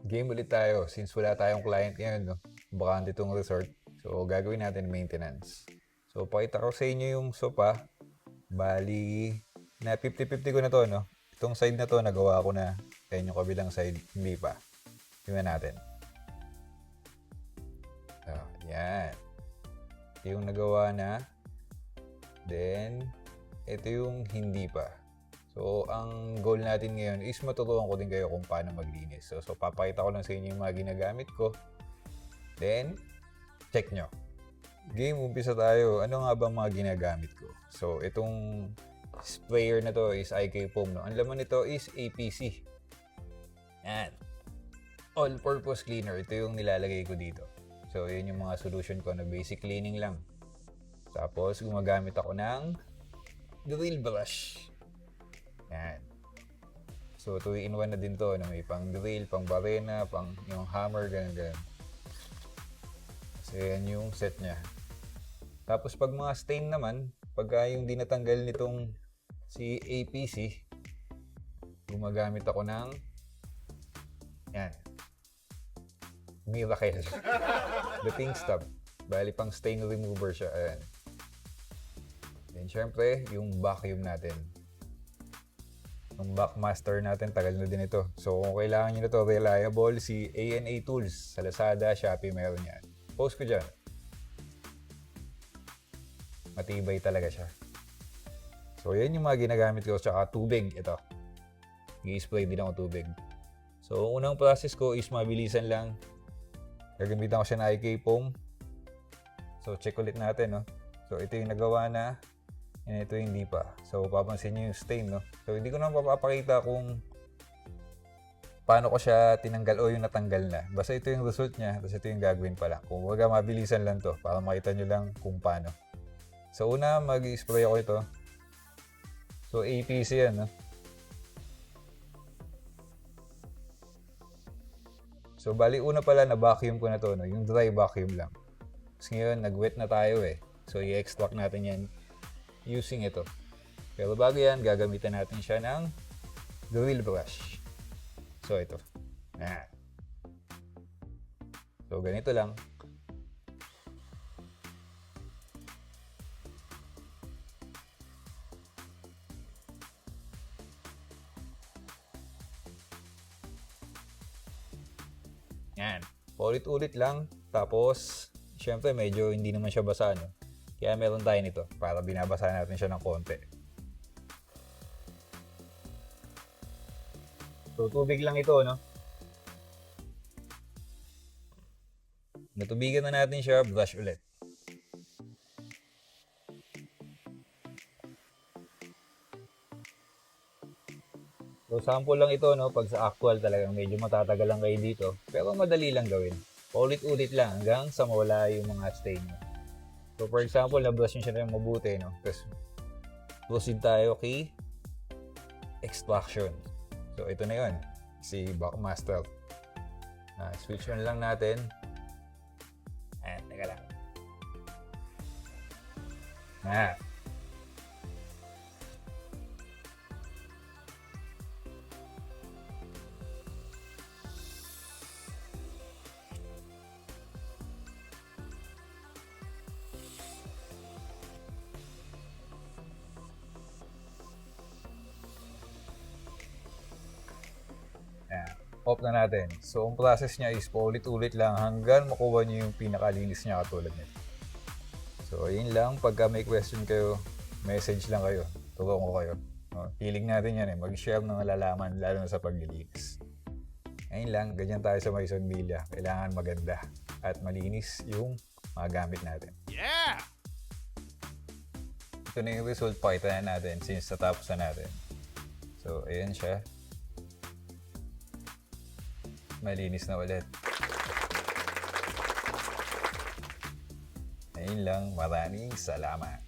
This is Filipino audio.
Game ulit tayo. Since wala tayong client ngayon, no? Bakante itong resort. So, gagawin natin maintenance. So, pakita ko sa inyo yung sopa. Bali, na 50-50 ko na to, no? Itong side na to, nagawa ko na. Ayan yung kabilang side, hindi pa. Tingnan natin. So, yan. Ito yung nagawa na. Then, ito yung hindi pa. So, ang goal natin ngayon is matuturuan ko din kayo kung paano maglinis. So papakita ko lang sa inyo yung mga ginagamit ko. Then, check nyo. Game, umpisa tayo. Ano nga ba mga ginagamit ko? So, itong sprayer na to is IK Foam. No? Ang laman nito is APC. Yan. All-purpose cleaner. Ito yung nilalagay ko dito. So, yun yung mga solution ko na basic cleaning lang. Tapos, gumagamit ako ng drill brush. Yan. So, 2-in-1 na din to. Na may pang drill, pang barena, pang yung hammer, ganun. So, yan yung set niya. Tapos, pag mga stain naman, pagka yung dinatanggal nitong si APC, gumagamit ako ng yan. Miracle. The pink stuff. Bali, pang stain remover siya. Ayan. Then, syempre, yung vacuum natin. Yung Backmaster natin, tagal na din ito. So, kung kailangan nyo na ito, reliable, si ANA Tools sa Lazada, Shopee, meron yan. Post ko dyan. Matibay talaga siya. So, yan yung mga ginagamit ko. Tsaka tubig, ito. I-spray din ako tubig. So, unang process ko is mabilisan lang. Gagamitan ko siya ng IK Foam. So, check ulit natin, no? So, ito yung nagawa na. And ito hindi pa. So, papansin nyo yung stain, no? So, hindi ko na mapapakita kung paano ko siya tinanggal o yung natanggal na. Basta ito yung result niya, tapos ito yung gagawin pala. Kung baga, mabilisan lang to para makita nyo lang kung paano. So, una, mag-spray ako ito. So, APC yan, no? So, bali, una pala na vacuum ko na to, no? Yung dry vacuum lang. Tapos ngayon, nag-wet na tayo eh. So, i-extract natin yan using ito. Pero bago yan, gagamitan natin siya ng drill brush. So, ito. Ayan. So, ganito lang. Yan. Ulit-ulit lang. Tapos, syempre, medyo hindi naman siya basa, no? Kaya meron tayo nito para binabasa natin siya ng konti. So, tubig lang ito, no? Natubigan na natin siya, brush ulit. So, sample lang ito, no? Pag sa actual talagang medyo matatagal lang kayo dito. Pero madali lang gawin. Ulit-ulit lang hanggang sa mawala yung mga stain nyo. So, for example, na-brush nyo siya na mabuti, no? Tapos, proceed tayo kay extraction. So, ito na yun. Si Backmaster. Switch on lang natin. Ayan, teka lang. Off na natin. So, ang process niya is paulit-ulit lang hanggang makuha niyo yung pinakalinis niya katulad nito. So, yun lang. Pagka may question kayo, message lang kayo. Tulungan ko kayo. Hiling natin yan eh. Mag-share ng nalalaman lalo na sa paglilinis. Ayun lang. Ganyan tayo sa Maison Villa. Kailangan maganda at malinis yung mga gamit natin. Yeah! Ito na yung result. Pakita na natin since natapos na natin. So, ayan siya. Malinis na ulit. Ayun lang. Maraming salamat.